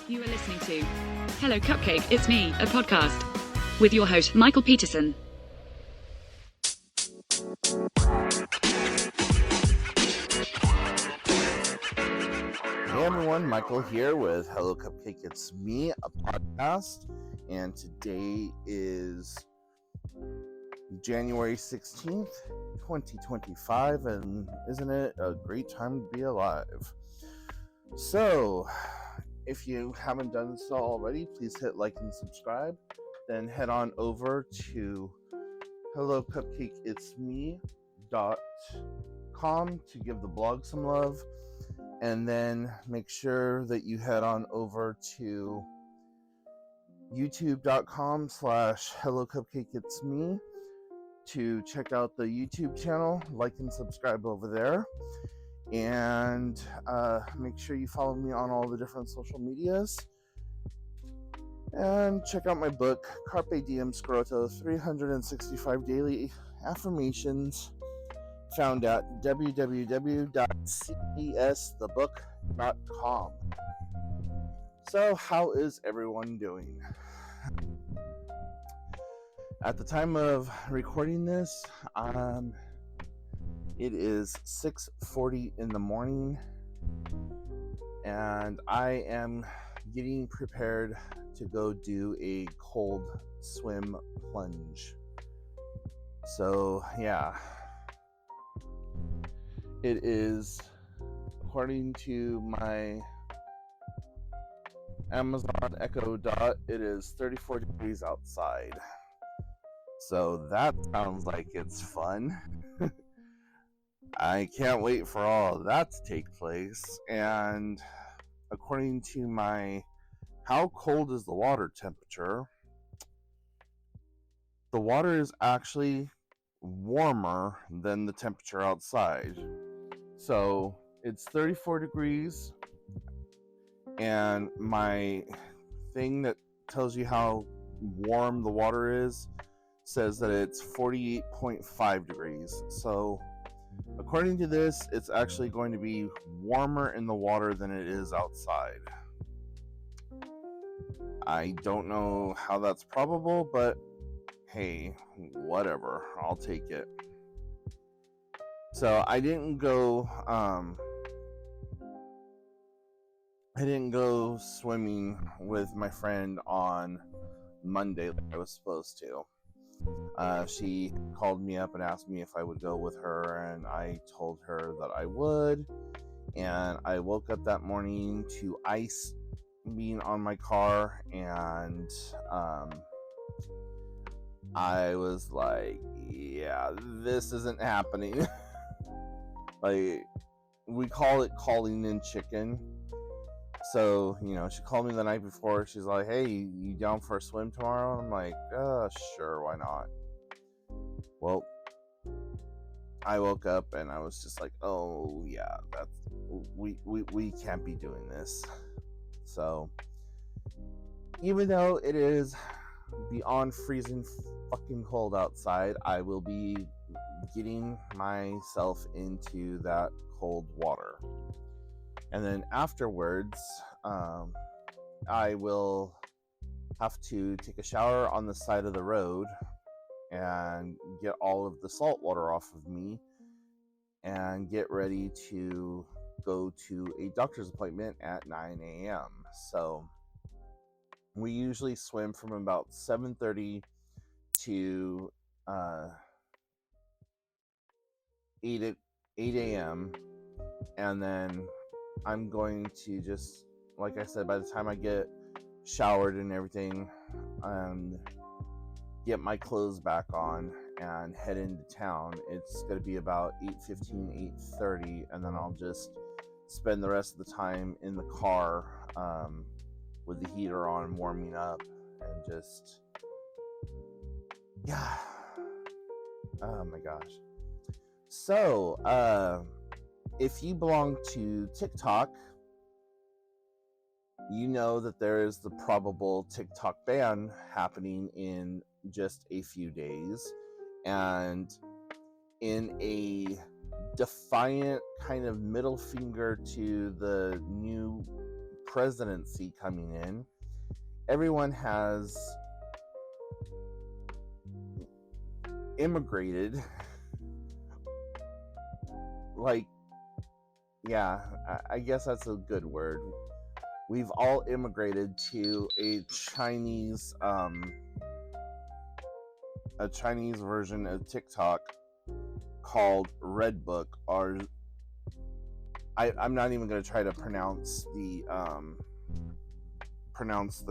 You are listening to Hello Cupcake, It's Me, a podcast with your host, Michael Peterson. Hey everyone, Michael here with Hello Cupcake, It's Me, a podcast, and today is January 16th, 2025, and isn't it a great time to be alive? So, if you haven't done so already, please hit like and subscribe, then head on over to hellocupcakeitsme.com to give the blog some love. And then make sure that you head on over to youtube.com/hellocupcakeitsme to check out the YouTube channel, like and subscribe over there. And make sure you follow me on all the different social medias. And check out my book, Carpe Diem Scroto, 365 Daily Affirmations, found at www.cesthebook.com. So, how is everyone doing? At the time of recording this, it is 6:40 in the morning, and I am getting prepared to go do a cold swim plunge. So, yeah. It is, according to my Amazon Echo Dot, it is 34 degrees outside. So that sounds like it's fun. I can't wait for all of that to take place. And according to my how cold is the water temperature, the water is actually warmer than the temperature outside. So it's 34 degrees, and my thing that tells you how warm the water is says that it's 48.5 degrees. So according to this, it's actually going to be warmer in the water than it is outside. I don't know how that's probable, but hey, whatever, I'll take it. So I didn't go swimming with my friend on Monday like I was supposed to. She called me up and asked me if I would go with her, and I told her that I would. And I woke up that morning to ice being on my car, and I was like, yeah, this isn't happening. Like, we call it calling in chicken. So, she called me the night before. She's like, hey, you down for a swim tomorrow? And I'm like, sure, why not? Well, I woke up and I was just like, oh yeah, we can't be doing this. So, even though it is beyond freezing fucking cold outside, I will be getting myself into that cold water. And then afterwards, I will have to take a shower on the side of the road and get all of the salt water off of me and get ready to go to a doctor's appointment at 9 a.m. So we usually swim from about 7:30 to 8 a.m. And then I'm going to just, like I said, by the time I get showered and everything, get my clothes back on and head into town, it's going to be about 8:15, 8:30, and then I'll just spend the rest of the time in the car with the heater on, warming up, and just, yeah. Oh my gosh. So, if you belong to TikTok, you know that there is the probable TikTok ban happening in just a few days. And in a defiant kind of middle finger to the new presidency coming in, everyone has immigrated. Like, yeah, I guess that's a good word. We've all immigrated to a Chinese version of TikTok called Redbook, or I'm not even going to try to pronounce the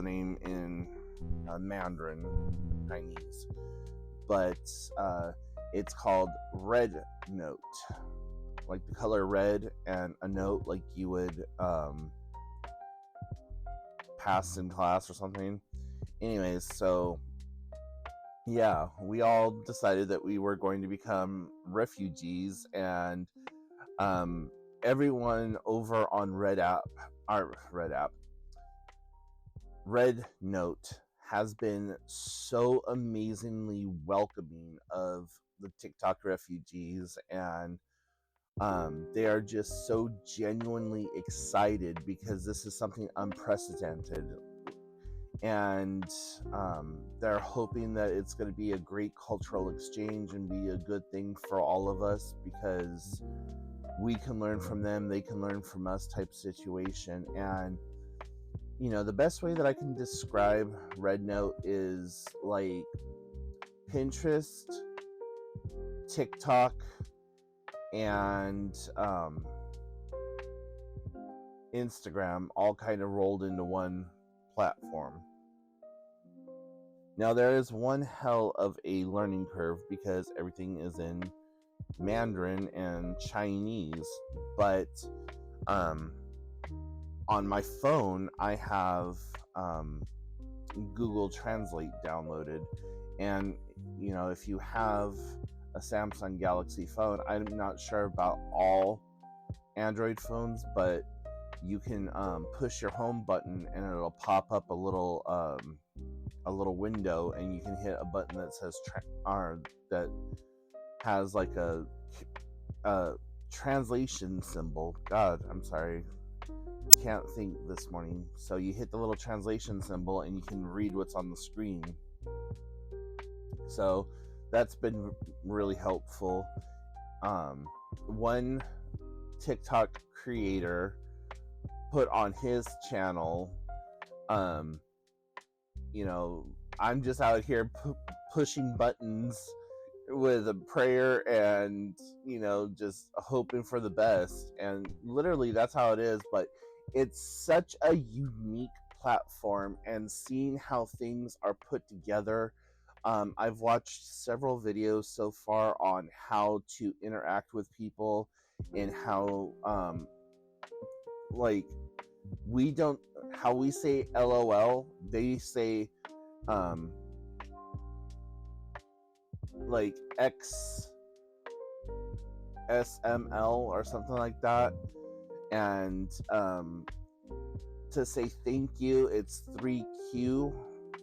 name in Mandarin Chinese, but it's called Red Note, like the color red, and a note like you would pass in class or something. Anyways, so yeah, we all decided that we were going to become refugees, and everyone over on Red Note has been so amazingly welcoming of the TikTok refugees, and they are just so genuinely excited because this is something unprecedented, and they're hoping that it's going to be a great cultural exchange and be a good thing for all of us, because we can learn from them, they can learn from us type situation. And you know, the best way that I can describe Red Note is like Pinterest, TikTok, and Instagram all kind of rolled into one platform. Now, there is one hell of a learning curve because everything is in Mandarin and Chinese, but on my phone I have Google Translate downloaded, and you know, if you have a Samsung Galaxy phone, I'm not sure about all Android phones, but you can push your home button and it'll pop up a little window, and you can hit a button that says that has like a translation symbol. God, I'm sorry, can't think this morning. So you hit the little translation symbol and you can read what's on the screen. So that's been really helpful. One TikTok creator put on his channel, you know, I'm just out here pushing buttons with a prayer and, you know, just hoping for the best. And literally that's how it is. But it's such a unique platform, and seeing how things are put together. I've watched several videos so far on how to interact with people, and how like how we say LOL, they say like XSML or something like that. And to say thank you, it's 3Q,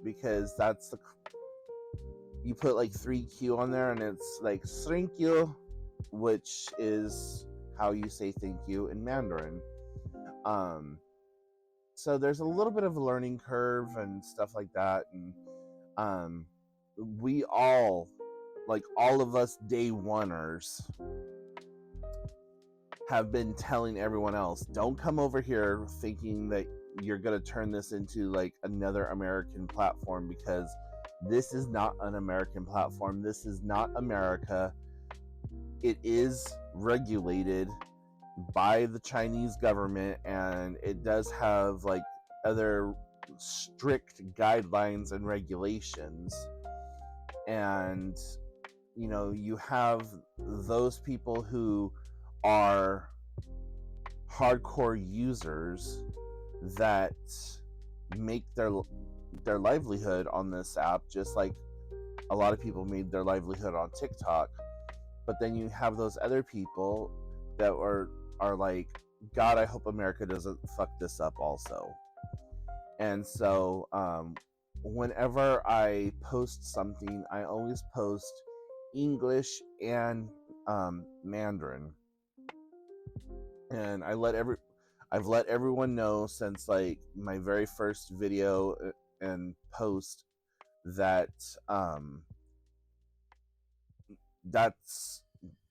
because that's you put like 3Q on there, and it's like thank you, which is how you say thank you in Mandarin. So there's a little bit of a learning curve and stuff like that, and we all, like all of us day oneers, have been telling everyone else, don't come over here thinking that you're going to turn this into like another American platform, because this is not an American platform. This is not America. It is regulated by the Chinese government, and it does have like other strict guidelines and regulations. And you know, you have those people who are hardcore users that make their livelihood on this app, just like a lot of people made their livelihood on TikTok. But then you have those other people that are like, God, I hope America doesn't fuck this up also. And so whenever I post something, I always post English and Mandarin, and I I've let everyone know since like my very first video and post that that's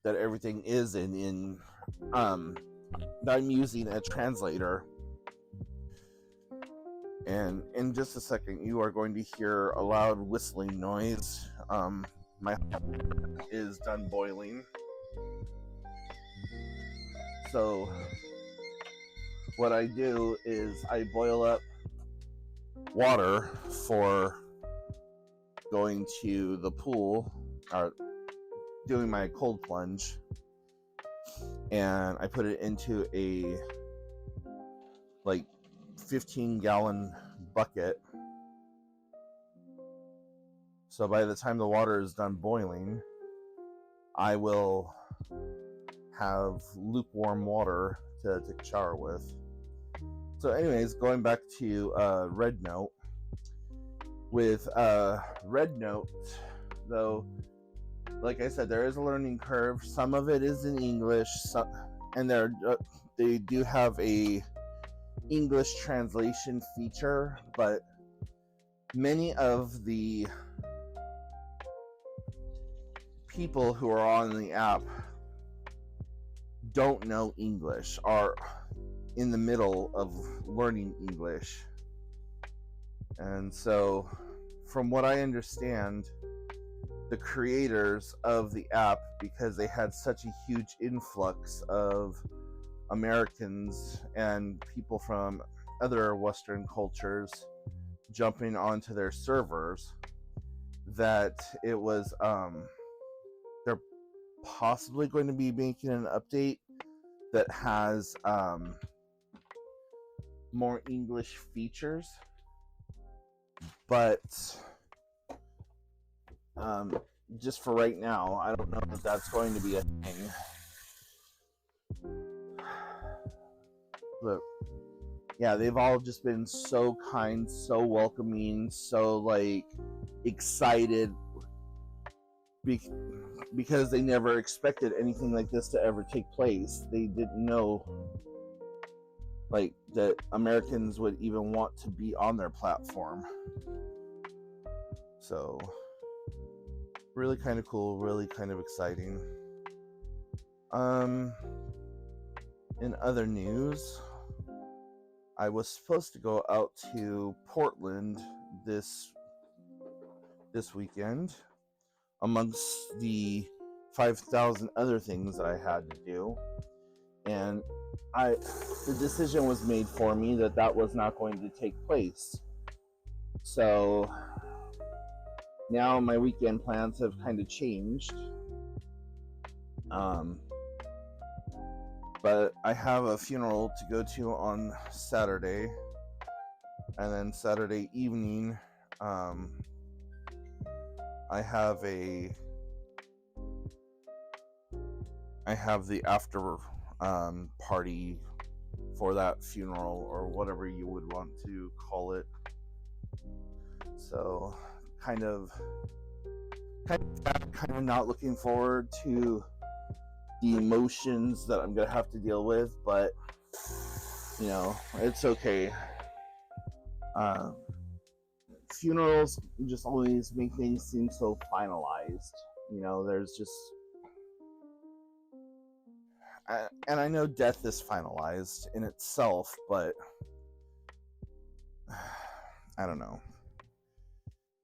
that everything is in that I'm using a translator. And in just a second, you are going to hear a loud whistling noise. My is done boiling. So what I do is I boil up water for going to the pool or doing my cold plunge, and I put it into a like 15-gallon bucket. So by the time the water is done boiling, I will have lukewarm water to take a shower with. So anyways, going back to Red Note. With Red Note, though, like I said, there is a learning curve. Some of it is in English, and they do have a English translation feature, but many of the people who are on the app don't know English, are in the middle of learning English. And so, from what I understand, the creators of the app, because they had such a huge influx of Americans and people from other Western cultures jumping onto their servers, that it was they're possibly going to be making an update that has more English features, but just for right now, I don't know if that's going to be a thing. But yeah, they've all just been so kind, so welcoming, so like excited, because they never expected anything like this to ever take place. They didn't know like that Americans would even want to be on their platform. So really kind of cool, really kind of exciting. In other news, I was supposed to go out to Portland this weekend, amongst the 5,000 other things that I had to do, and the decision was made for me that was not going to take place. So now my weekend plans have kind of changed. But I have a funeral to go to on Saturday, and then Saturday evening, I have the after party for that funeral, or whatever you would want to call it. So kind of not looking forward to the emotions that I'm gonna have to deal with, but you know, it's okay. Funerals just always make things seem so finalized. You know, there's just, and I know death is finalized in itself, but I don't know.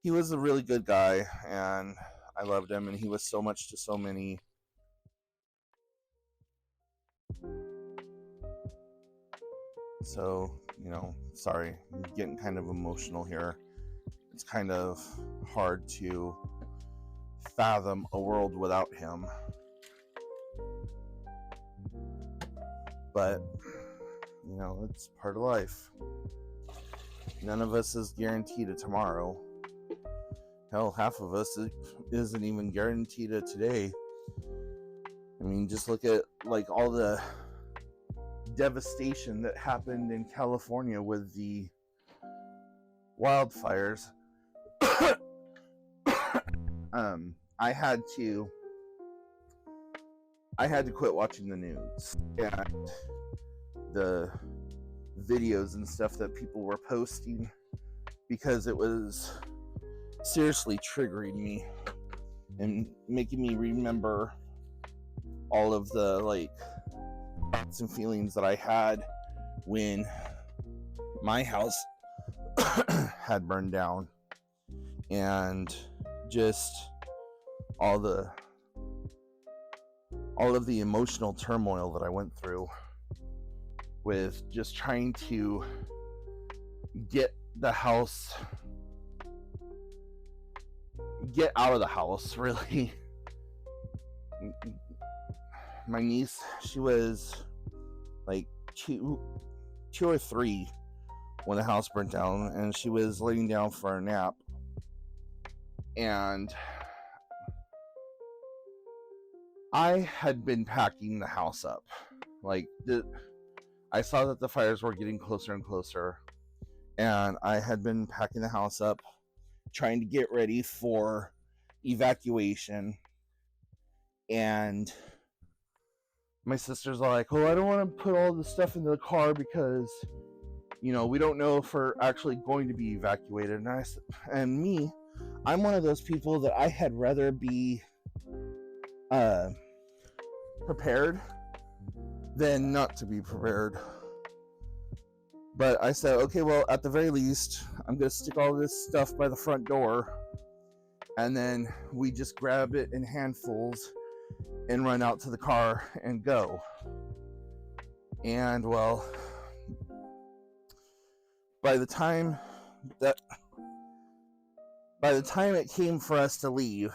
He was a really good guy, and I loved him, and he was so much to so many. So, you know, sorry, I'm getting kind of emotional here. It's kind of hard to fathom a world without him. But, you know, it's part of life. None of us is guaranteed a tomorrow. Hell, half of us isn't even guaranteed a today. I mean, just look at like all the devastation that happened in California with the wildfires. I had to quit watching the news, and the videos and stuff that people were posting, because it was seriously triggering me and making me remember all of the like thoughts and feelings that I had when my house had burned down, and just all of the emotional turmoil that I went through with just trying to get out of the house, really. My niece, she was like two or three when the house burnt down, and she was laying down for a nap, and I had been packing the house up. Like, I saw that the fires were getting closer and closer, and I had been packing the house up, trying to get ready for evacuation. And my sister's like, oh, I don't want to put all the stuff into the car because, you know, we don't know if we're actually going to be evacuated. And I'm one of those people that I had rather be prepared than not to be prepared. But I said, okay, well, at the very least, I'm going to stick all this stuff by the front door, and then we just grab it in handfuls and run out to the car and go. And well, by the time it came for us to leave,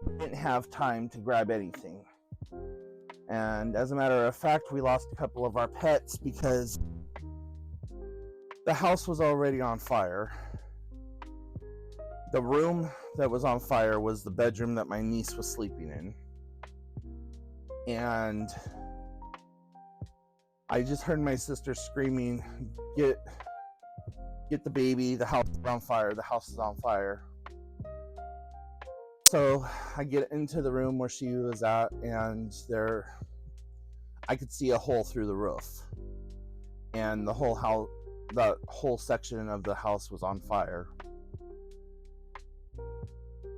we didn't have time to grab anything. And as a matter of fact, we lost a couple of our pets because the house was already on fire. The room that was on fire was the bedroom that my niece was sleeping in. And I just heard my sister screaming, get the baby, the house is on fire, the house is on fire. So I get into the room where she was at, and I could see a hole through the roof. And the whole section of the house was on fire.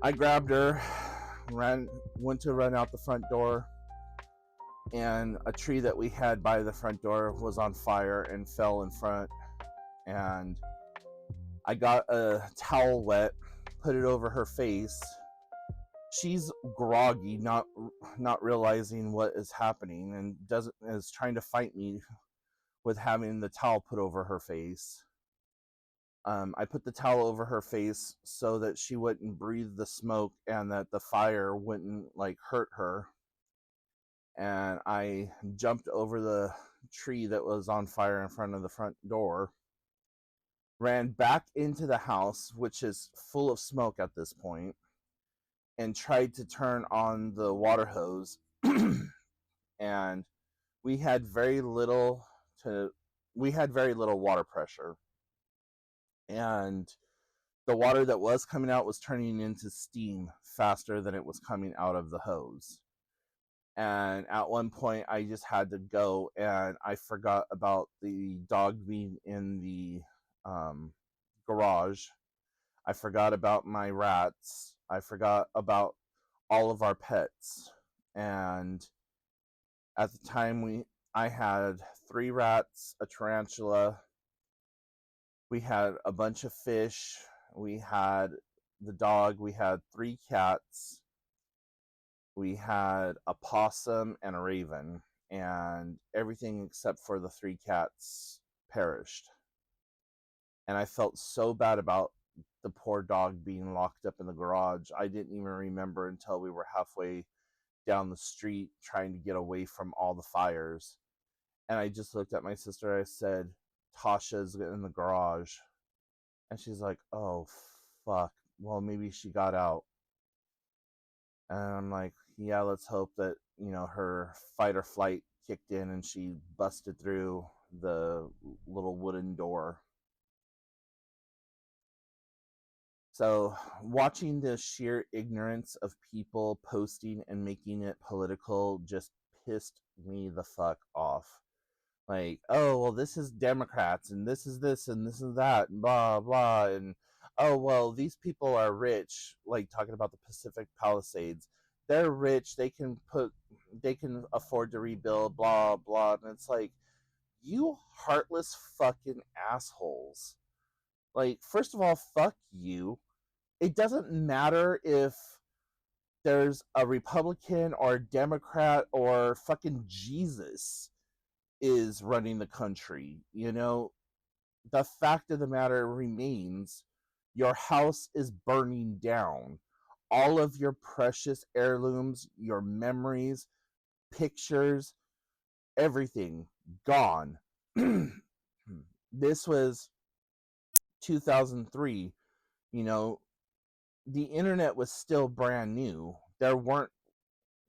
I grabbed her, went to run out the front door, and a tree that we had by the front door was on fire and fell in front. And I got a towel wet, put it over her face. She's groggy, not realizing what is happening, and is trying to fight me with having the towel put over her face. I put the towel over her face so that she wouldn't breathe the smoke and that the fire wouldn't like hurt her. And I jumped over the tree that was on fire in front of the front door, ran back into the house, which is full of smoke at this point, and tried to turn on the water hose. And we had very little water pressure, and the water that was coming out was turning into steam faster than it was coming out of the hose. And at one point I just had to go, and I forgot about the dog being in the garage. I forgot about my rats. I forgot about all of our pets. And at the time I had 3 rats, a tarantula, we had a bunch of fish, we had the dog, we had 3 cats, we had a possum and a raven, and everything except for the 3 cats perished. And I felt so bad about the poor dog being locked up in the garage. I didn't even remember until we were halfway down the street trying to get away from all the fires. And I just looked at my sister. I said, Tasha's in the garage. And she's like, oh, fuck. Well, maybe she got out. And I'm like, yeah, let's hope that, her fight or flight kicked in and she busted through the little wooden door. So watching the sheer ignorance of people posting and making it political just pissed me the fuck off. Like, oh, well, this is Democrats and this is this and this is that and blah blah, and oh, well, these people are rich, like talking about the Pacific Palisades. They're rich, they can afford to rebuild, blah blah. And it's like, you heartless fucking assholes. Like, first of all, fuck you. It doesn't matter if there's a Republican or a Democrat or fucking Jesus is running the country. The fact of the matter remains, your house is burning down. All of your precious heirlooms, your memories, pictures, everything gone. This was 2003. You know, the internet was still brand new. There weren't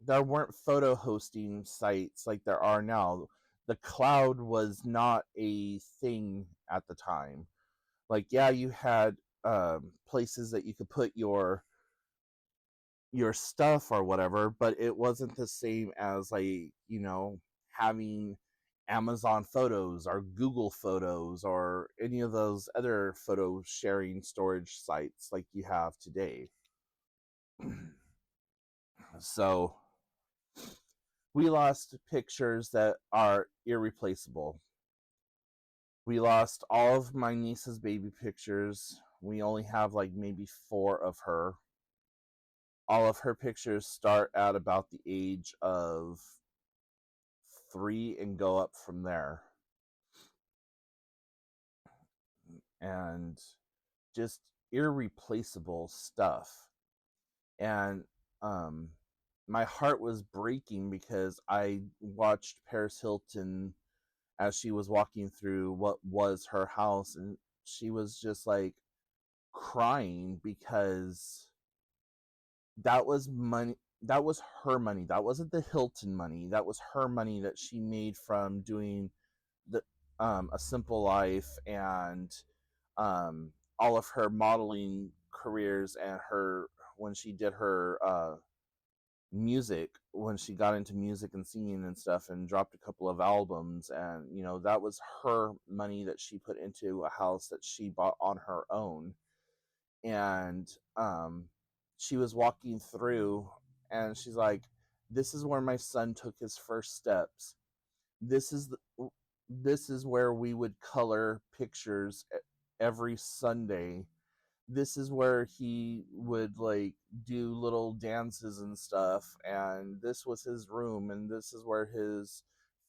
photo hosting sites like there are now. The cloud was not a thing at the time. Like, yeah, you had places that you could put your stuff or whatever, but it wasn't the same as, like, having Amazon Photos or Google Photos or any of those other photo sharing storage sites like you have today. So we lost pictures that are irreplaceable. We lost all of my niece's baby pictures. We only have like maybe 4 of her. All of her pictures start at about the age of 3 and go up from there. And just irreplaceable stuff. And my heart was breaking because I watched Paris Hilton as she was walking through what was her house, and she was just like crying because that was money. That was her money. That wasn't the Hilton money. That was her money that she made from doing the A Simple Life and all of her modeling careers, and her when she did her music, when she got into music and singing and stuff and dropped a couple of albums. And that was her money that she put into a house that she bought on her own. And she was walking through and she's like, this is where my son took his first steps. This is where we would color pictures every Sunday. This is where he would like do little dances and stuff, and this was his room, and this is where his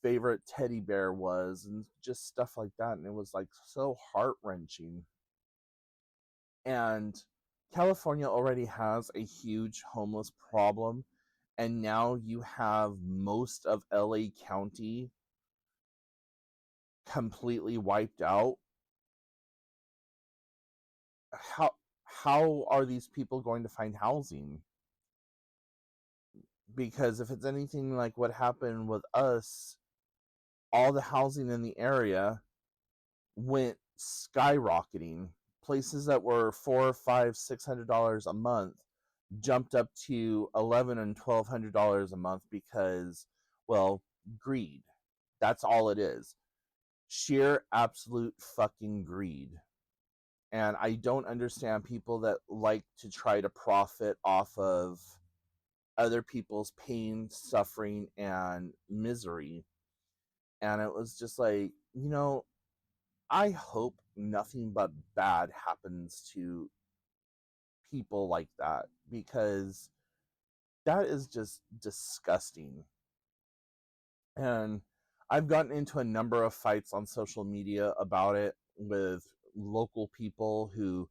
favorite teddy bear was, and just stuff like that. And it was like so heart-wrenching. And California already has a huge homeless problem, and now you have most of LA County completely wiped out. How are these people going to find housing? Because if it's anything like what happened with us, all the housing in the area went skyrocketing. Places that were $400, $500, $600 a month jumped up to $1,100 and $1,200 a month because, well, greed. That's all it is. Sheer absolute fucking greed. And I don't understand people that like to try to profit off of other people's pain, suffering, and misery. And it was just like, I hope nothing but bad happens to people like that, because that is just disgusting. And I've gotten into a number of fights on social media about it with local people who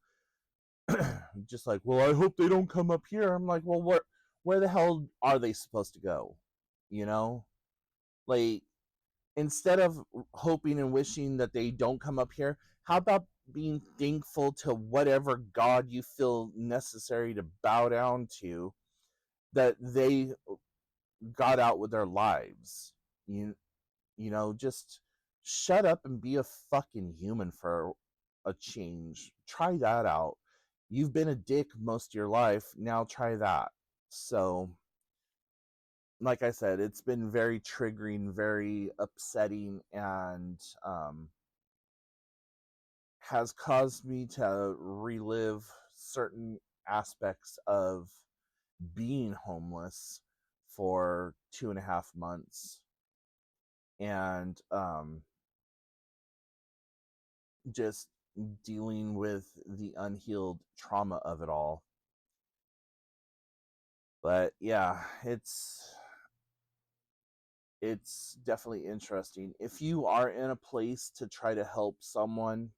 just like, well, I hope they don't come up here. I'm like, well, where the hell are they supposed to go? Like, instead of hoping and wishing that they don't come up here, how about being thankful to whatever God you feel necessary to bow down to, that they got out with their lives? Just shut up and be a fucking human for a change. Try that out. You've been a dick most of your life. Now try that. So like I said, it's been very triggering, very upsetting, and has caused me to relive certain aspects of being homeless for 2.5 months, and just dealing with the unhealed trauma of it all. But yeah, it's definitely interesting. If you are in a place to try to help someone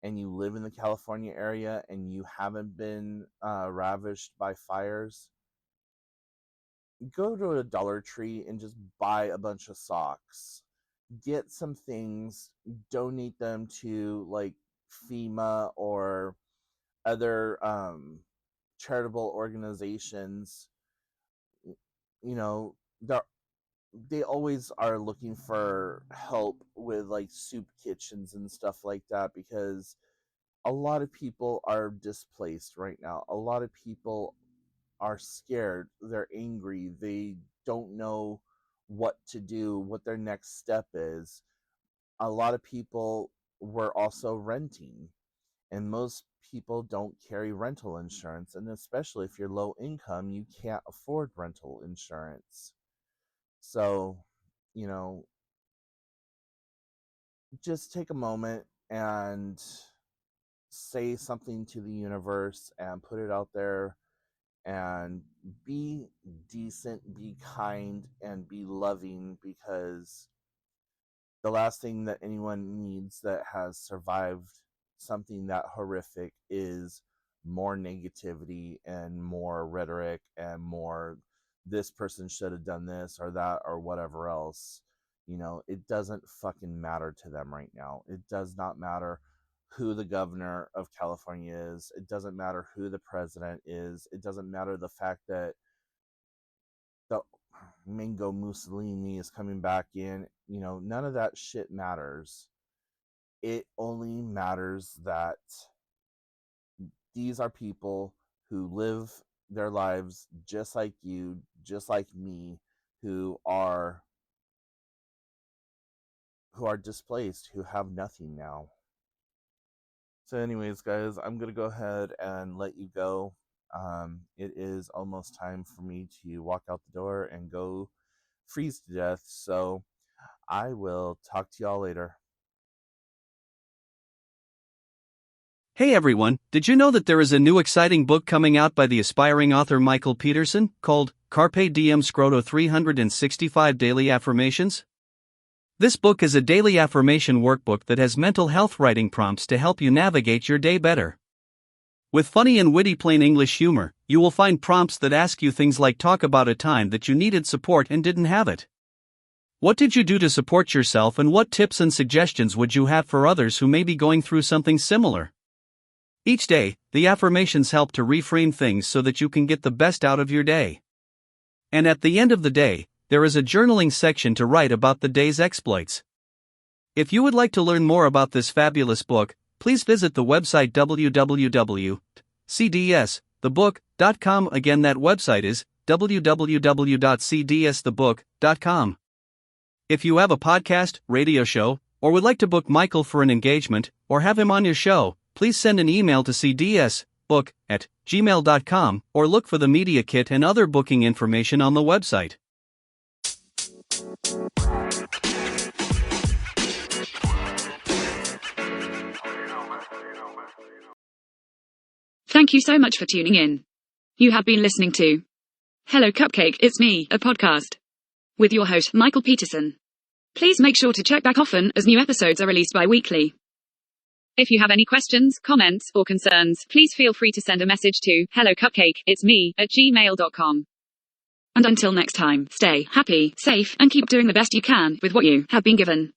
and you live in the California area and you haven't been ravished by fires, go to a Dollar Tree and just buy a bunch of socks. Get some things, donate them to like FEMA or other charitable organizations. You know, they always are looking for help with like soup kitchens and stuff like that, because a lot of people are displaced right now. A lot of people are scared, they're angry, they don't know what to do, what their next step is. A lot of people were also renting, and most people don't carry rental insurance, and especially if you're low income, you can't afford rental insurance. So, you know, just take a moment and say something to the universe and put it out there, and be decent, be kind, and be loving, because the last thing that anyone needs that has survived something that horrific is more negativity and more rhetoric and more this person should have done this or that or whatever else. You know, it doesn't fucking matter to them right now. It does not matter who the governor of California is. It doesn't matter who the president is. It doesn't matter the fact that the Mango Mussolini is coming back in. You know, none of that shit matters. It only matters that these are people who live their lives just like you, just like me, who are displaced, who have nothing now. So anyways, guys, I'm gonna go ahead and let you go. It is almost time for me to walk out the door and go freeze to death. So I will talk to y'all later. Hey everyone, did you know that there is a new exciting book coming out by the aspiring author Michael Peterson, called Carpe Diem Scroto 365 Daily Affirmations? This book is a daily affirmation workbook that has mental health writing prompts to help you navigate your day better. With funny and witty plain English humor, you will find prompts that ask you things like, talk about a time that you needed support and didn't have it. What did you do to support yourself, and what tips and suggestions would you have for others who may be going through something similar? Each day, the affirmations help to reframe things so that you can get the best out of your day. And at the end of the day, there is a journaling section to write about the day's exploits. If you would like to learn more about this fabulous book, please visit the website www.cdsthebook.com. Again, that website is www.cdsthebook.com. If you have a podcast, radio show, or would like to book Michael for an engagement, or have him on your show, please send an email to cdsbook@gmail.com or look for the media kit and other booking information on the website. Thank you so much for tuning in. You have been listening to Hello Cupcake, It's Me, a podcast with your host, Michael Peterson. Please make sure to check back often, as new episodes are released bi-weekly. If you have any questions, comments, or concerns, please feel free to send a message to hellocupcakeitsme@gmail.com. And until next time, stay happy, safe, and keep doing the best you can with what you have been given.